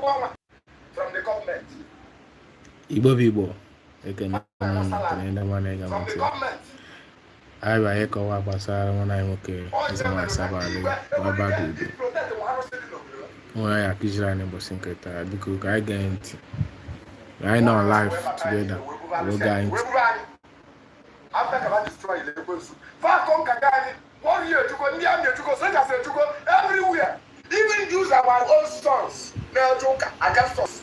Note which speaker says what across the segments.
Speaker 1: from the government.
Speaker 2: Igbo. Again,
Speaker 1: from the government.
Speaker 2: I buy a cover pasar when I'm okay. Ezenwanyi Sobail, Baba Dudu. Why I kiss you and bossing keta because I get right now life together. We going.
Speaker 1: After Kaba destroy the Lagos, far come Kagani, 1 year to go, Indian to go, Sega to go everywhere. Even use our own sons, now joke against us.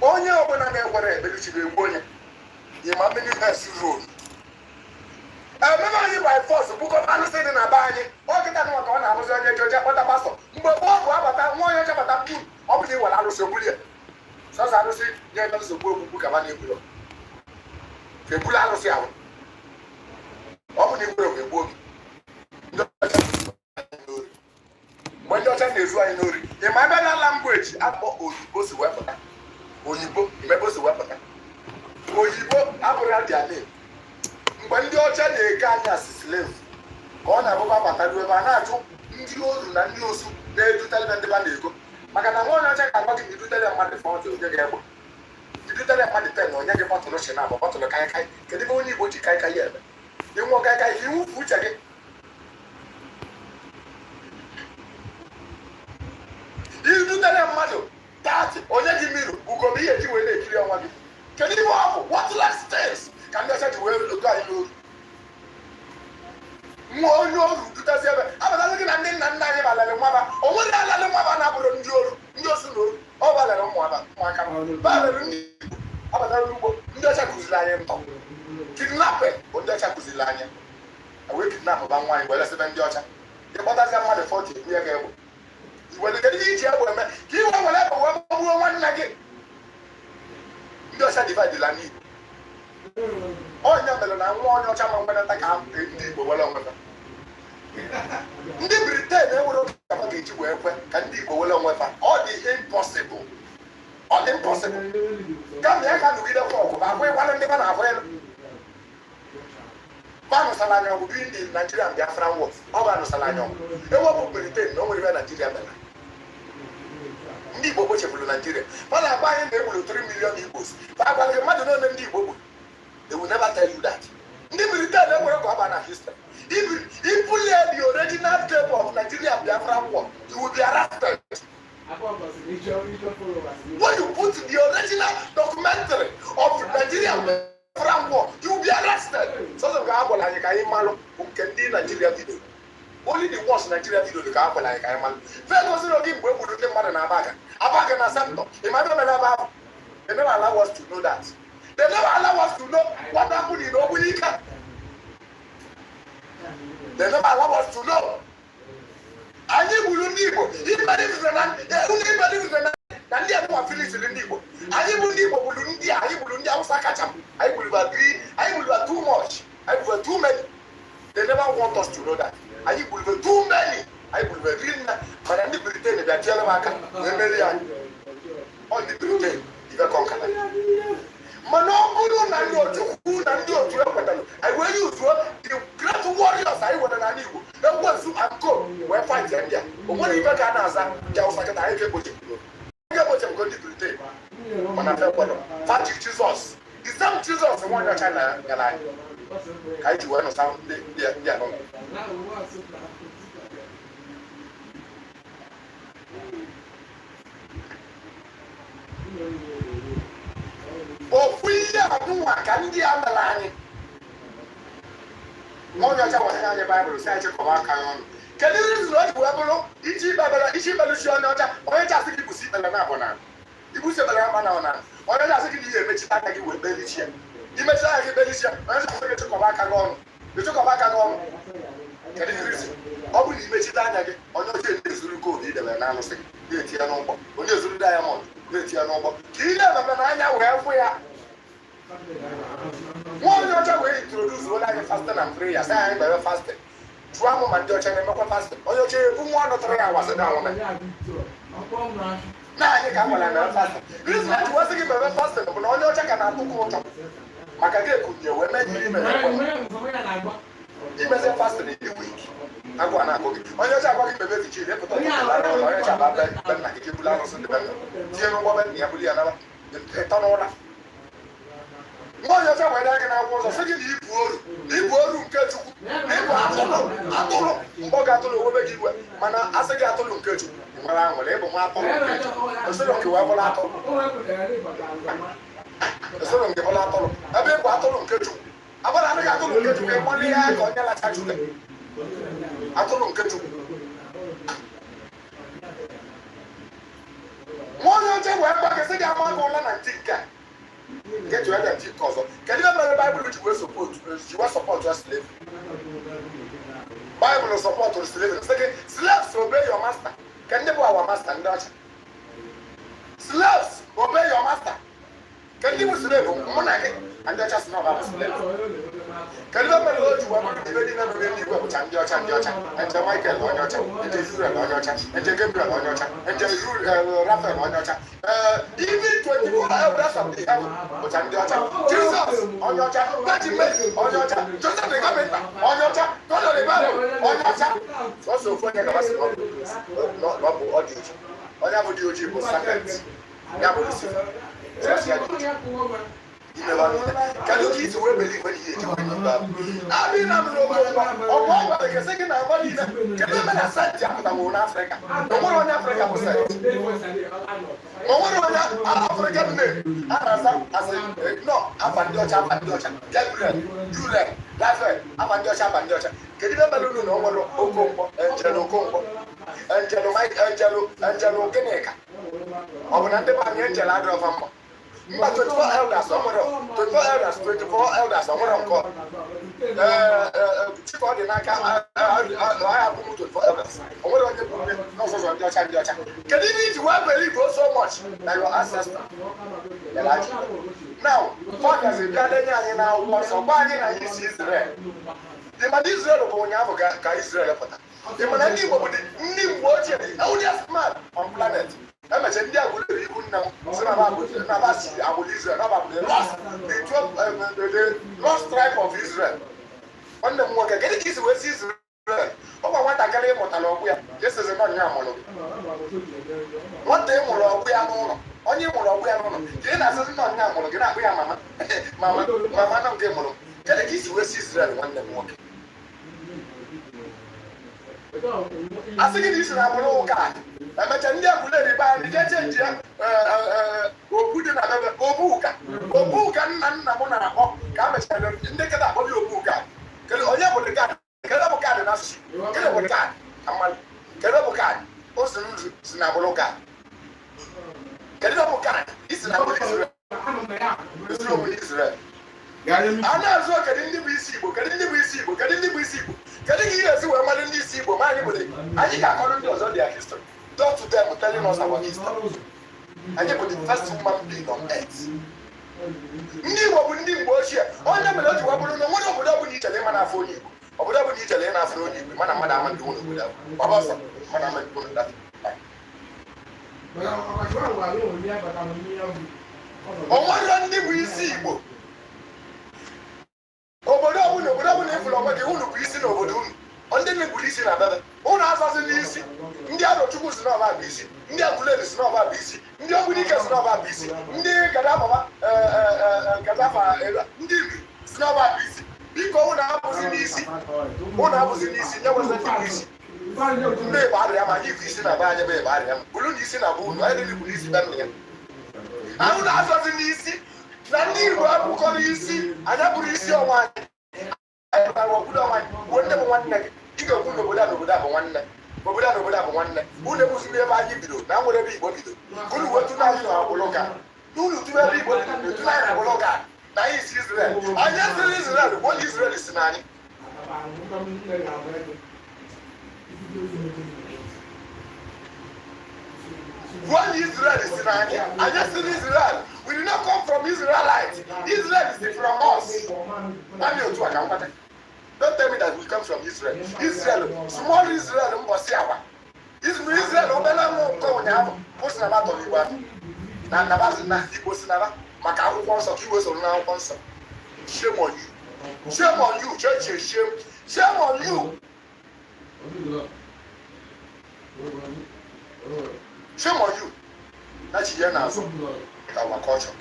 Speaker 1: Onye ọbụla na-ekwere ebelichiri egwu onye yima mmiri esi road ememe anyị by force bụkọ anụsị dị na be anyị ọkịta dị maka ọ na-arụzi onye ji oje kpọta pastọ mgbe gboo bụ abata nwa onye chepụta mkpu ọ bụ na iwere arụsị ogbulie sọsọ arụsị nye eme nsogbu ogbugbu ka ba na-egburo ka egburu arụsị ahụ ọ bụ na igburo ka egbuo gị mgbe ndị ọcha na-ezu anyị n'ori ịma ebe na language akpọ oyibo si wepụta oyibo mmebe si wepụta oyibo abụrụ ya dị ale mgbe ndị ọcha na-eke anya si slave ka ọ na-abụba bataru ebe a na-achụ ndị oru na ndị osu na-edutere ndị ba na-ego maka na nwa onye ọcha ga-agba gị idutere mmadụ 40 onye ga-egbo idutere mmadụ 10 onye gị bọtụlụ shi na abụ bọtụlụ kaikai kedu ebe onye Igbo ji kaikai ya eme ịnwụ kaikai ka iwufu uche gị idutere mmadụ 30 onye gị mmiri ugobe ihe ji wee na-ekiri ọnwa gị kedu ibe ọ bụ what last things ka ndị ọcha ji wee ogo anyị n'oru nwa onye oru dutezi ebe abatazi gị na ndị nna nna anyị balere nwaba o nwere alalị nwaba na-abụrụ ndị oru ndị osu na oru ọ balere ụmụaka balere ndị abatara n'ugbo ndị ọcha kụziri anyị ntọ kidnapping bụ ndị ọcha kụziri anyị wee kidnap ba nwaanyị were sebe ndị ọcha ịkpọtazi mmadụ 40 ekwu ya ga-egbo iwere kedu ihe iji egbo eme ka iwe were egbo wee gbuo nwanne gị ndị ọcha dividila n'Igbo onye mere na nwa onye ọcha ma mgbenata ka ndị Igbo were onwe ha ndị Britain ewere oge ka ha ga-eji wee kwe ka ndị Igbo were onwe ha ọ dị impossible kama ya ka nụgide kwa ọgụ ma agwa ịgwanụ ndị ba na-abụ elu banụsala anya ọgụ bi ndị Nigerian Biafran War ọ bụ anụsala anya ọgụ ewepụ Britain na o nwere ebe Nigeria mere ndị Igbo gbochebulu Nigeria mana agba anyị na-egburu 3 million Igbos ma agwara gị mmadụ n'ole ndị Igbo gburu they will never tell you that ndị Britain enwere ka ọ ba na history if you lay the original tape of Nigeria Biafran War you will be arrested when you put the original documentary of Nigeria Biafran War you will be arrested so ga agwala anyị ka anyị malụ nke ndị Nigeria video only the worst Nigeria video ka agwala anyị ka anyị malụ fe gosiri oge mgbe egburu ndị mmadụ na Abaga na Santo imagine mere aba they never allow us to know that they never allow us to know what happened in Obunika they never allow us to know anyị gburu ndị Igbo na ndị abụọ Felix ndị Igbo anyị bụ ndị Igbo gburu ndị anyị gburu ndị Hausa kacha anyị gburu too much anyị gburu too many they never want us to know that anyị gburu too many anyị gburu rinna mana ndị Britain bịa tiere m aka wee merie anyị ọ ndị Britain ibe kọnkana mana ọ bụrụ na ndị otu na ndị otu ekwetara anyị wee yuzuo the great warriors anyị nwere n'ala Igbo ekwensu and co wee fight ndị a o nwere ibe ka a na-aza ji Hausa kịta anyị ga-egbochepụgo ndị Britain mana fe kwado fati Jizọs the same Jizọs nwa onye ọcha na gara anyị ka anyị ji wee nụsa ndị anọ ofu ihe abụnwa ka ndị a mere anyị onye ọcha gwara anyị Baịbụl si anyị chịkọba aka ya ọnụ kedu rizin o ji wee bụrụ iji belụsi onye ọcha onye ọcha asị gị bụsi ikpere na abụ na ibusi ekpere akpa na ọna onye ọcha asị gị na ihe emechita aka gị wee belichi ya imechi aka gị belichi ya onye ọcha asị gị chịkọba aka gị ọnụ ịchịkọba aka gị ọnụ kedu rizin ọ bụ na imechita anya gị onye ọcha na-ezuru koodu idebere na anụsị gị na-eti ya n'ụgbọ onye ezuru diamond na-eti ya n'ụgbọ ka ihe ememe n'anya wee fụ ya nwa onye ọcha wee introduce ụlọ anyị fasting and prayer sị anyị gbere fasting jụọ amụ ma ndị ọcha na-emekwa fasting onye ọcha ebu nwa nọtara ya wasị na anwụ na anyị ka gwara na fasting reason eji wasị gị mere fasting bụ na onye ọcha ka na-atụ gị ụjọ maka gị ekunye wee mee ihe imere imezi fasting dị week agwa na akọ gị onye ọcha agwa gị mebe gị chi lepụta onye ọcha ba be nna gị jebulu arụsị ndị be nna tinye n'ụgbọ be nna ya buli ya naba ịtọ n'ụra nwa onye ọcha wee gị na-agwa ụzọ sị gị na ibu oru nke Chukwu na ịbụ atụrụ mgbe ọ ga-atụrụ onwebe gị iwe mana asị gị atụrụ nke Chukwu nwere anwụrụ ịbụ nwa atụrụ nke Chukwu esoro nke wee bụrụ atụrụ esoro nke bụrụ atụrụ ebe ịbụ atụrụ nke Chukwu abara anaghị atụrụ nke Chukwu ịgbalị ya ka onye lacha Chukwu atụrụ nke Chukwu nwa onye ọcha wee gbakesị gị ama gị ụla na ntị nke a get to other thing cause can you remember the Bible which will support your slave Bible support your slave second slaves obey your master can they be our master slaves obey your master can you be slave monarchy and they just not have slave can you remember the Lord you were the very never really well and Michael on your child and Israel on your child and Gabriel on your child and Raphael on your child even 24 elders of the heaven which and your child Jesus on your child Virgin Mary on your child Joseph the Carpenter on your child God of the Bible on your child also for the capacity not audience on your video you will second you will can you keep away believe when he is I mean, I'm no like a second. I want can you remember Santi Africa? No more on Africa was said. No more on African name. No, Apandocha, Gabriel, Julian, Raphael, Apandocha. Can you remember no Okombo, Angelo Combo, Angelo Mike, Angelo Geneka? Or when I'm the Angel Agro. 24 elders, 24 elders, 24 elders, Chief of the Naka, I have 24 elders. Can you need to believe so much that your ancestor? Now, fathers in Ghana now was a buying and use Israel. The man Israel of Onyavoga, Israel. The man Igbo, watching the oldest man on planet. I'm a India will be good now. Nabasi, I will Israel, the lost tribe of Israel. One of them work again, it is with Israel. Oh, what I carry Motalogia, this is a non yamolo. What day more we are on, only more we are on. Then I said, non yamolo, get up, Mamma, Mamma, no game. Get a kiss with Israel one day work. I think it is an Apollo card. I'm a Chandia Bullet by the Judge Obuka, and Namona, Kamach, and they get up on your Buka. Get on the card, get up a card and ask you, get up a card, get up a card, also Snabolo card. Get up a card, it's an Israel. It's no Israel. I'm not so getting the BC, getting the BC, getting the BC. Getting here as well, man, in this Igbo, man, I think according to us all their history. Talk to them telling us about history. And they were the first human being on earth. Igbo will need worship. All them not to what would need to learn for you. Or what would need to learn for you. Man, I'm doing with them. Baba, man, I'm doing that. On one hand, we see Igbo. Obodo ifụlọ ọgba gị unu bụ isi n'obodo unu ndị na-ebuli isi na bebe unu azazi n'isi ndị Arochukwu si n'ọba bụ isi ndị Aguleri si n'ọba bụ isi ndị Ogbunike si n'ọba bụ isi ndị Gadafama ndị Iri si n'ọba bụ isi biko unu abụzi n'isi nye weze ndị bụ isi ndị Igbo arịa ma anyị bụ isi na be anyị bụ Igbo arịa bụrụ na isi na bụ unu anyị bụ isi be nna ya ahụ na-azazi n'isi na ndị Igbo abụkọrọ isi anya bụrụ isi ọnwa anyị anyị bara obodo ọnwa anyị nwanne bụ nwanne gị ị ga-ekwu n'obodo a n'obodo a bụ nwanne obodo a n'obodo a bụ nwanne unu ekwuziri ebe anyị bido na nwere ebe Igbo bido unu wetu na anyị n'agbụrụ ụka unu tụrụ ebe Igbo bido etu na anyị n'agbụrụ ụka na anyị si Israel anyị siri Israel bụ onye Israel si na anyị one Israel is in Anya, and just in Israel. We did not come from Israelites. Israel is from us. Don't tell me that we come from Israel. Israel, small Israel, Mosiawa. Israel, Obela, Konya, Posnava, Toliwa, Navazina, Posnava, Macau, Ponsa, Kiwas, or now Ponsa. Shame on you. Shame on you, church, shame on you. Shame on you. That's here now. Our culture.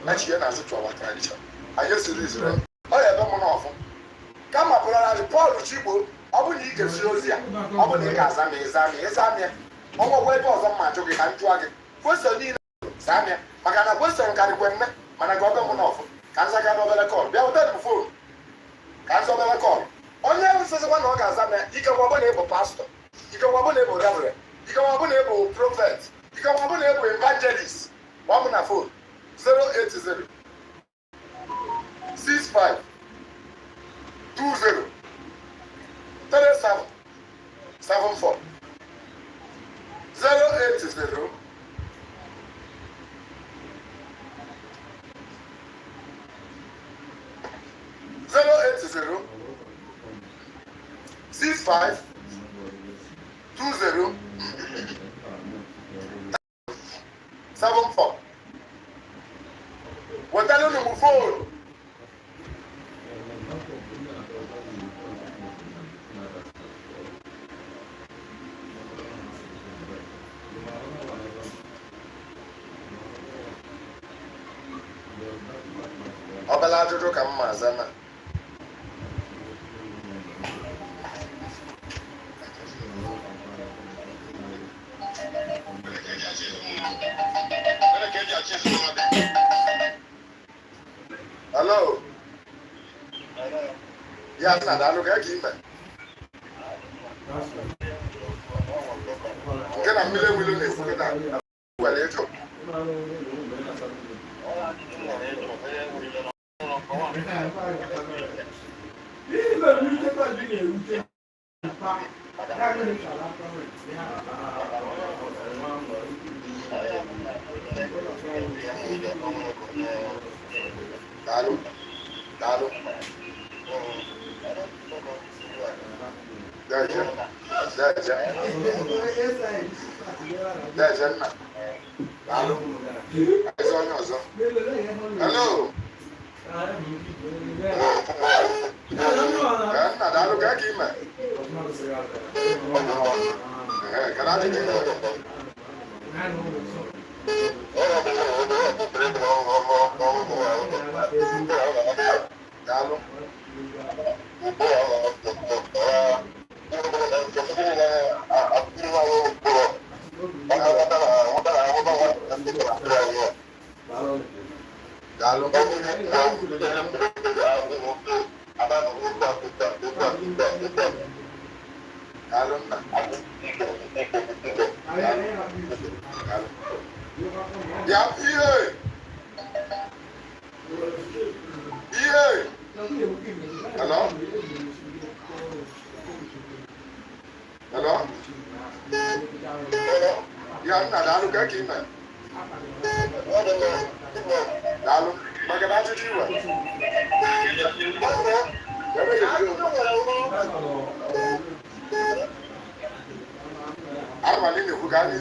Speaker 1: That's here now to our tradition. I just see this. Oh, yeah, don't know. Come up with Paul Chibo. I will need to show you. I will need Examine. Oh, wait for some man to be handwagging. What's the need? Samia, Magana Western Cariquem, Managoga Monof, Kansaka Novella call. Be out there before. Kansaka call. Only says one orgasm, you can walk able pastor, you can walk able reverend, you can walk able prophet, you can walk able evangelist. 1 minute phone 080 65 20 37 74 080 080 65 20 74. What I don't know phone. Obala jojo kama zana. Hello. Ya na dalu ka kimba. Kana mile wilo ne fuketa. Wale to. Dalu. Daja. Na. Dalu. Ezenwanyi. Hello. Na dalu ka kima. Kana ti kima. Dalu. Hello? Ya na dalu ka kima. Dalu, magana jiwa. Arma ni ku gani.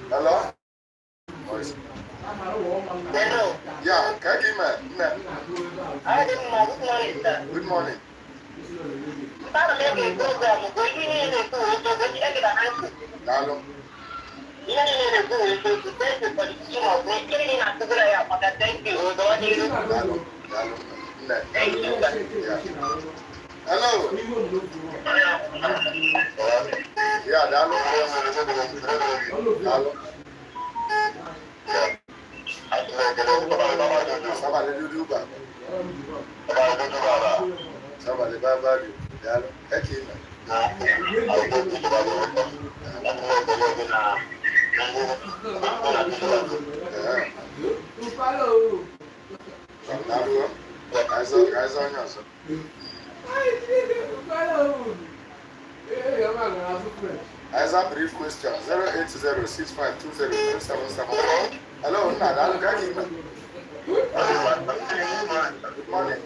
Speaker 1: Hello? Yeah, can you man? Good morning. Hello. Hello. Yeah, Dalo. Somebody do that. Somebody baba do. Dalo. Okay. As a brief question, 08065203774. Hello, Nada. Good morning.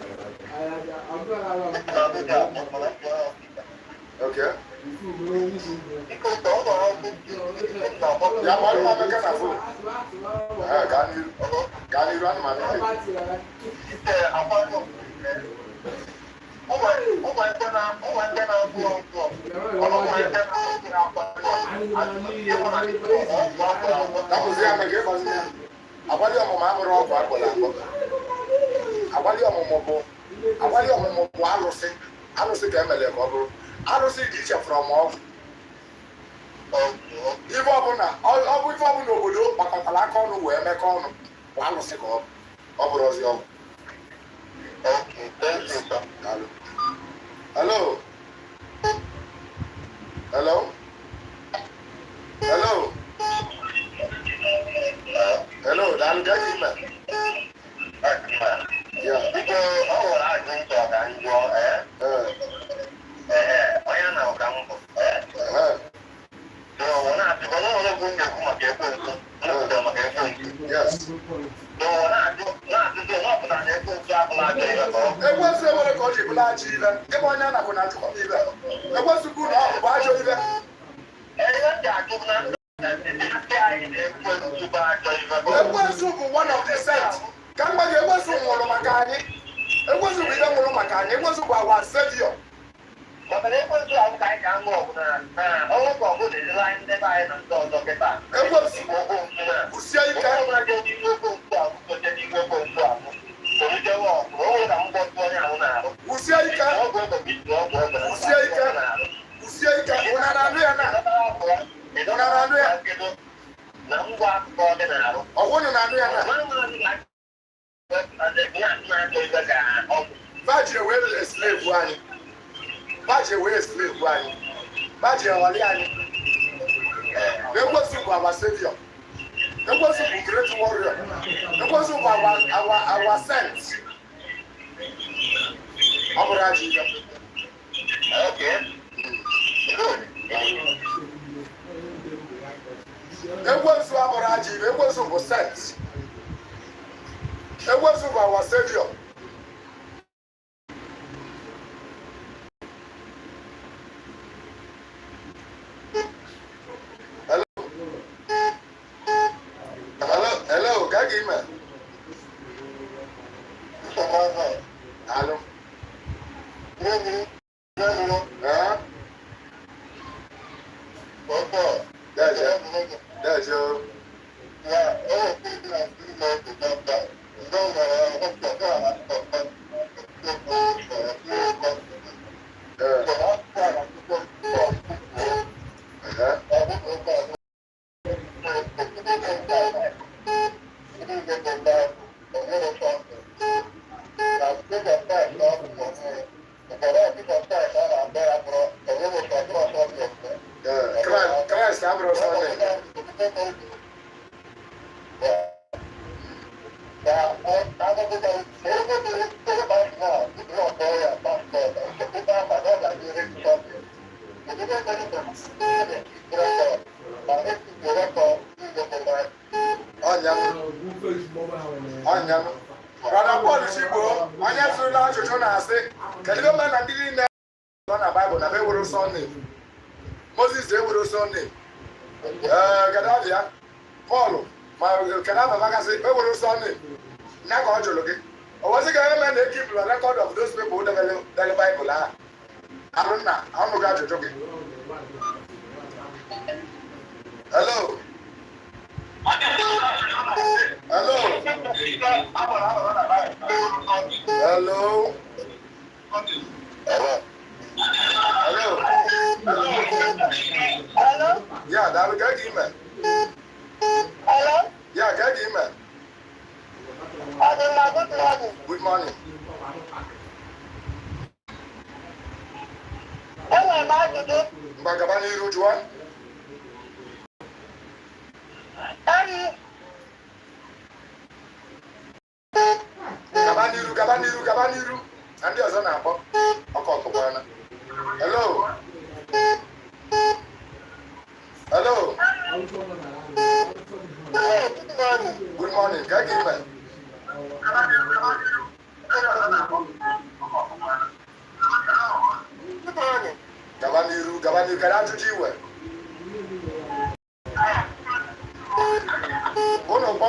Speaker 1: Okay. Yeah, what am I making a fool? Can you? Can you run, man? Agbali ọmụmụ amụrụ ọgwụ akpọrọ akpọ. Agbali ọmụmụ bụ alụsị ka emere ka ọ bụrụ alụsị dị iche from ọgwụ. Ife ọbụla obodo gbakọtara aka ọnụ wee mekọ ọnụ bụ alụsị ka ọ bụrụ ozi ọgwụ. Hello. Hello. Hello. Hello, Dan, get him. Yeah. Yes. One of the saints. Come back, it was Makani. It was with them, Makani. It was our Savior. But it was like I can go. All of the line that I don't get back. It was our Savior. It was a great warrior. It was our saints. Okay. It was our it was our saints. It was our Savior.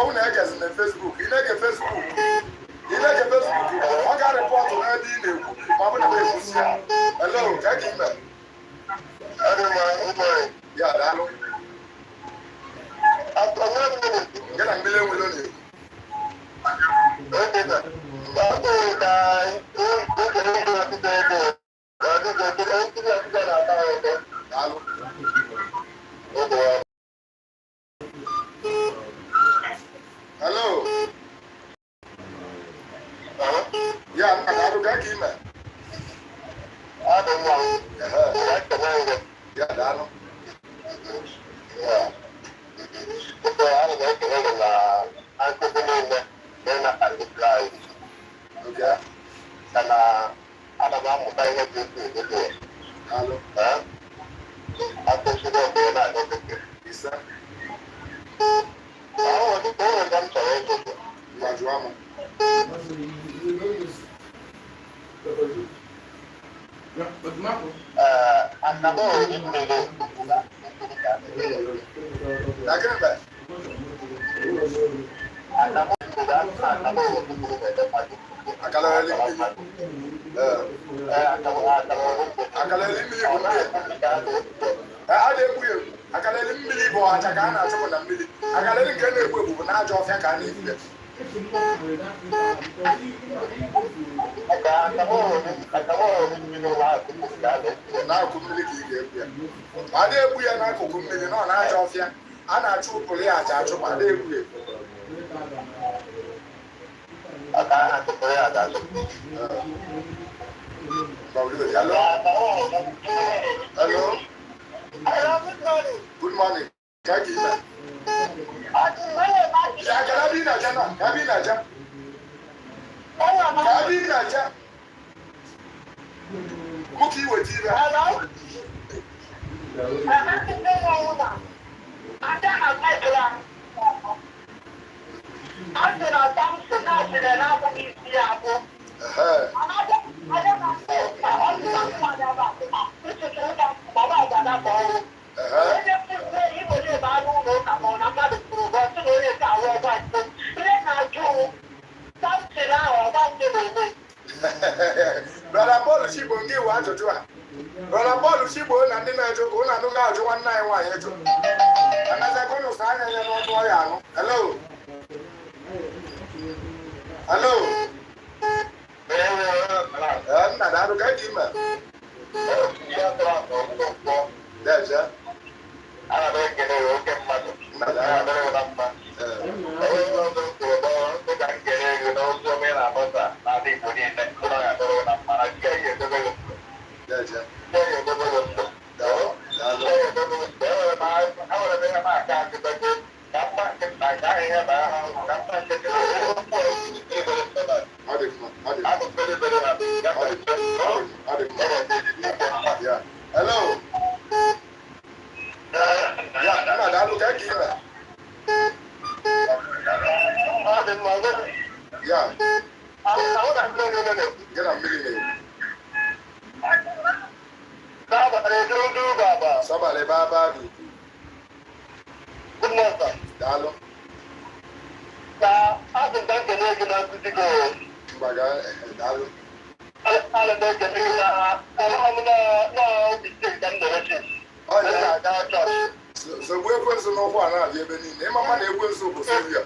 Speaker 1: who na-egezi na Facebook, ị na-ege Facebook. Ị na-ege Facebook, ọ ga-repọtụ n'ebe ị na-ekwu ma ọ bụ na na-ekwusi ya. Hello, ka gị ime? Ya, daalụ. Gị na mmiri enwere onye ekwu. Daalụ. Hello. Ya, daalụ ka gị ime? Ya, daalụ. Okay.
Speaker 3: Karena ada kamu tanya gitu.
Speaker 1: Halo.
Speaker 3: Aku sudah benar dokter.
Speaker 1: Bisa.
Speaker 3: Itu kan saya itu.
Speaker 1: Maju amu.
Speaker 3: Aku
Speaker 1: Lagi apa? Akala elimini. Akala elimini bụ mmiri. Ada egwu egwu. Akala elimini bụ aja ka a na-achụ na mmiri. Akala elimini nke na-egbu egbu bụ n'aja ọfịa ka a na-efu ya. N'akụkụ mmiri ka ị ga-egbu ya. Ma ada egbu ya n'akụkụ mmiri nọ n'aja ọfịa. A na-achụ ụpụrụ ya aja achụ ma ada egbu ya. Hello. Hello. Good morning. Kaki ime. Ya kana bi na jana. Kabi na jana. Kabi na jana. Muki weti ba. Brother Paul Shibo ngi wa ajụjụ a. Brother Paul Shibo na ndị na-ajụ ka ụnụ anụ ga-ajụ nwanne anyị nwaanyị ejụ. Anazakwa ụnụ sa anya ya n'ọdụ ọya anụ. Hello. Hello. Nna daalụ ka gị ime. Deje. Nna daalụ. Deje. Hello. Ya, nna daalụ ka gị ime. Ya. Gị na mmiri na-egbu. Sobail baba du. Daalụ. Mbaga daalụ. Zogbu ekwensu n'ụkwụ a na-abịa ebe niile. Ịma mma na ekwensu bụ Savior.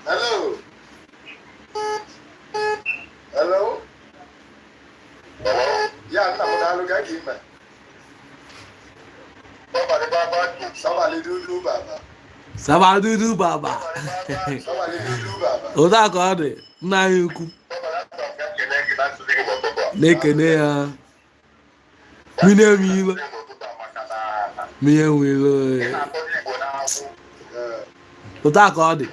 Speaker 1: Hello. Hello. Ya, nna m daalụ ka gị ime. Sobail dudu baba.
Speaker 2: Sobail dudu baba.
Speaker 1: Sobail dudu baba.
Speaker 2: Ụda ka ọ dị nna anyị ukwu. Na-ekene ya. Mmiri enwe iwe. Mmiri enwe iwe. Ụda ka ọ dị.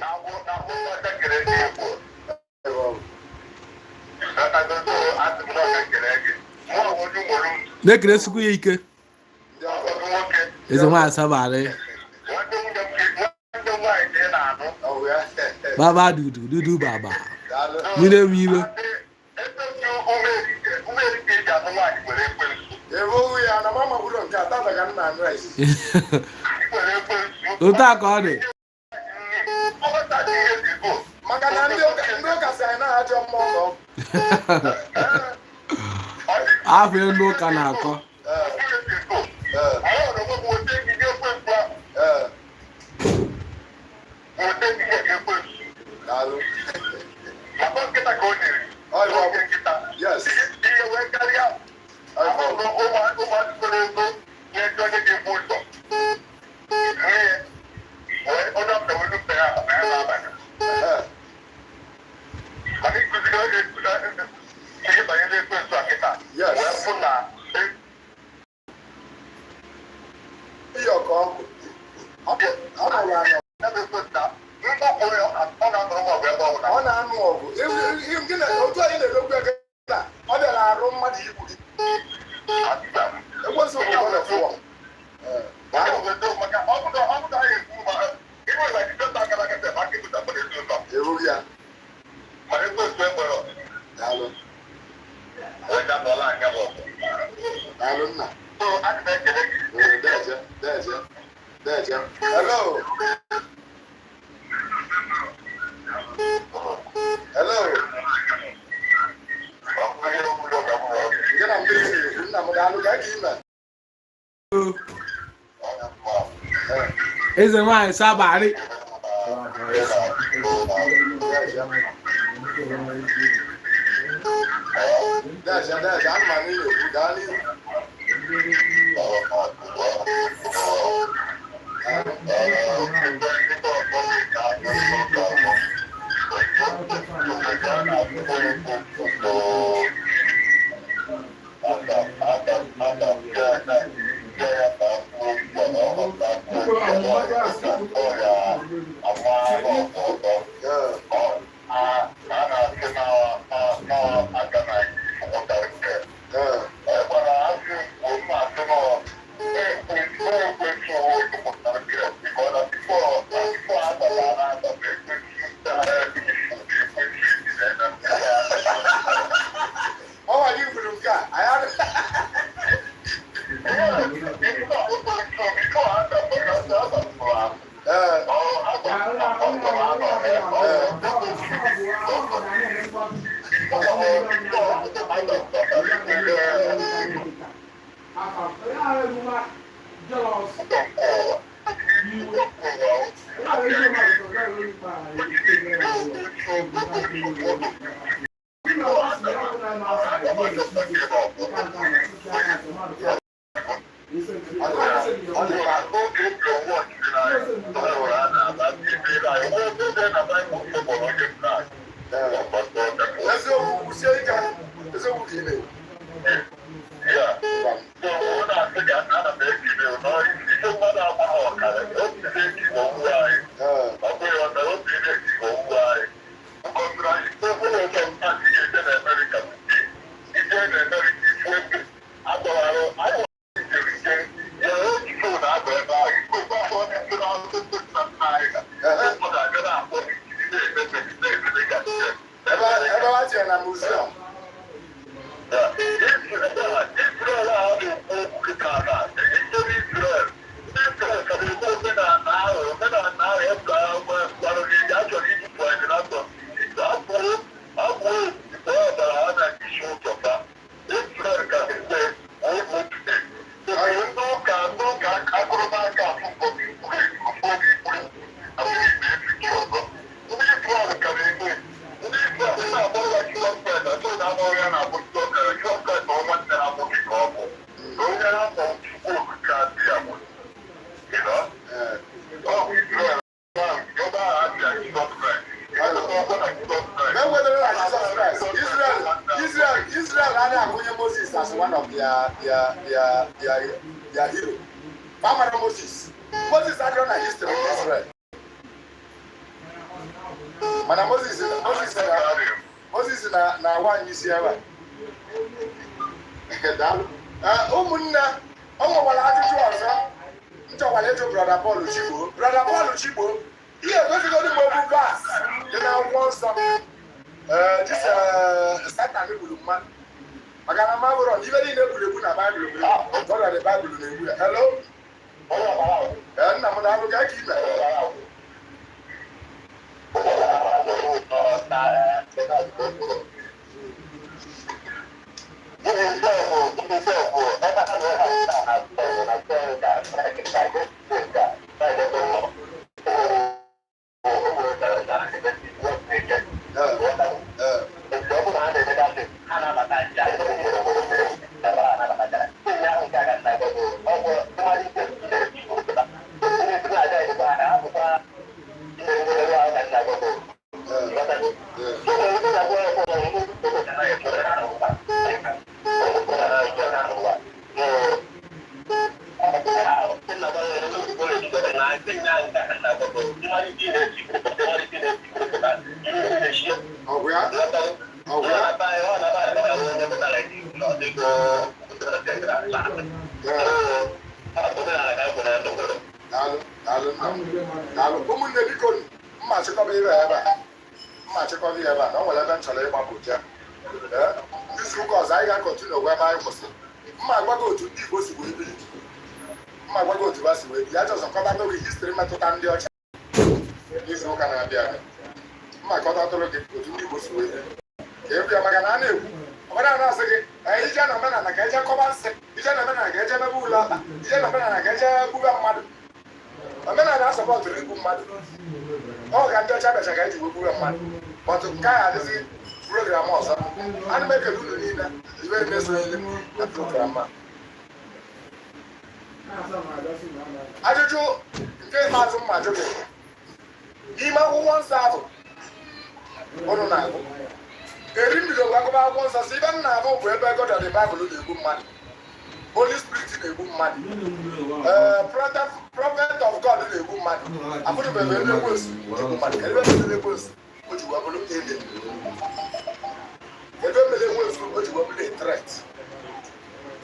Speaker 2: Nekere suku yike. Ezenwanyi Sobail. Baba dudu baba. Mine mire. Ota ka ọ dị.
Speaker 1: Maka na ndị ụka si anyị na-ajọ mmụọ.
Speaker 2: Afọ ndị ụka na-akọ. Ezenwanyi Sobail. Their hero. Farmer Moses. Moses had done a history of Israel. Mana Moses na one you see ever.
Speaker 1: ụmụnne ọ nwekwara ajụjụ ọzọ nchọkwara ịjụ brọda Paul Chigbo. Brọda Paul Chigbo, ihe egosigoro m okwu vas dị n'akwụkwọ nsọ jisa Satan gburu mmadụ maka na ma bụrụ ibe niile egburu egbu na Baịbụl brọda dị Baịbụl na-egbu ya. Hello nna m na-alụ ga ka ime ụmụnne biko mma chịkọba ebe a na o nwere ebe m chọrọ ịgbapụ je izu ụka ọzọ anyị ga-akọntinu ebe anyị kwụsịrị. Mma agwago otu ndị Igbo si wee biri, mma agwago otu ha si wee biri. Ajọ ọzọ kọta n'oge histri metụta ndị ọcha n'izu ụka na-abịa abịa. Mma kọtatụrụ gị otu ndị Igbo si wee biri ka e bịa maka na a na-ekwu ọbara na-asị gị ije na omenala ka eje kọba nsị, ije na omenala ka eje mebe ụlọ ọkpa, ije na omenala ka eje gbuba mmadụ. Omenala asọpọtụrụ igbu mmadụ, ọ ga ndị ọcha bịacha ka eji wee gbuba mmadụ. Ọtụ nke a adịzi program ọzọ. Ana m ekele unu niile ibe emesonyere na program a. Ajụjụ nke ikpeazụ mma ajụ gị n'ime akwụkwọ nsọ ahụ ụnụ na-agụ eri mbido gwagụba akwụkwọ nsọ si ibe m na-abụ bụ ebe God of the Bible na-egbu mmadụ, Holy Spirit na-egbu mmadụ, prophet of God na-egbu mmadụ. Abụrụ m ebe Ekwensu na-egbu mmadụ. Ebe mere Ekwensu o ji wee bụrụ ede, ebe mere Ekwensu o ji wee bụrụ a threat,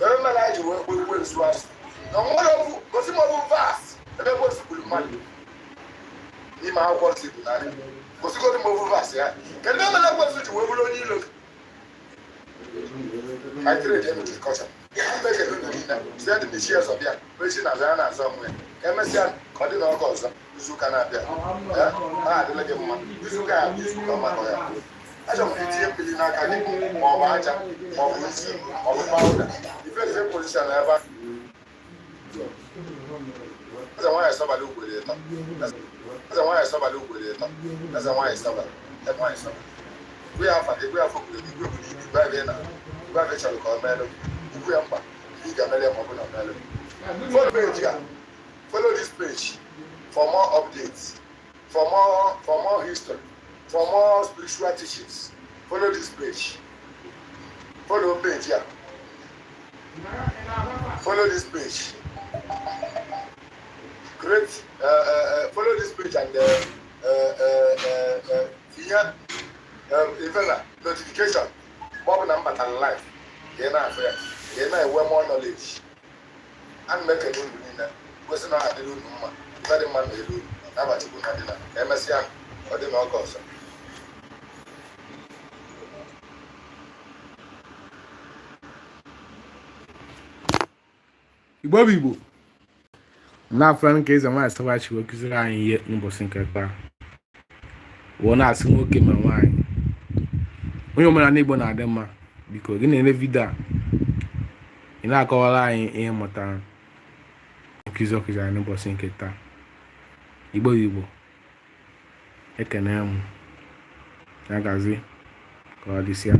Speaker 1: ebe mere anyị ji wee gbuo Ekwensu asị na nwere okwu gosi m okwu vas ebe Ekwensu gburu mmadụ n'ime akwụkwọ nsọ Igbo narị gosigoro m okwu vas ya. Kedu ebe mere Ekwensu ji wee bụrụ onye ilo gị? I trade him with culture. Make a good dinner. Send the shares of ya. Preaching as I am somewhere. Emerson, calling all gods. You can have there. The legend one. You can come out. I don't need to be in a cabin or water or whiskey or powder. If you have a position ever. That's why I saw a look with it. That's why I saw a look with it. That's why I saw it. That's why I saw it. We have a degree of the very now. We have a child called Melody. We are back. You can Melody of Melody. Follow this page for more updates, for more history, for more spiritual teachings. Follow this page. Follow page here. Follow this page. Great. Follow this page and here. Even notification, Bob number and life. Then I wear more knowledge and make a good winner. Was not a little woman, very man, a little, never to put dinner. MSC or the Norcos.
Speaker 2: Igbo na Frank Ezenwanyi Sobail wekụziri anyị ihe n'ụbọchị nke taa. Wọ na-asị nwoke ma nwaanyị onye omenala Igbo na-adị mma, biko gị na-ele vidio a ị na-akọwara anyị ihe mmụta nkụzi anyị n'ụbọchị nke taa. Igbo ekene m ya gazi ka ọ dịsịa.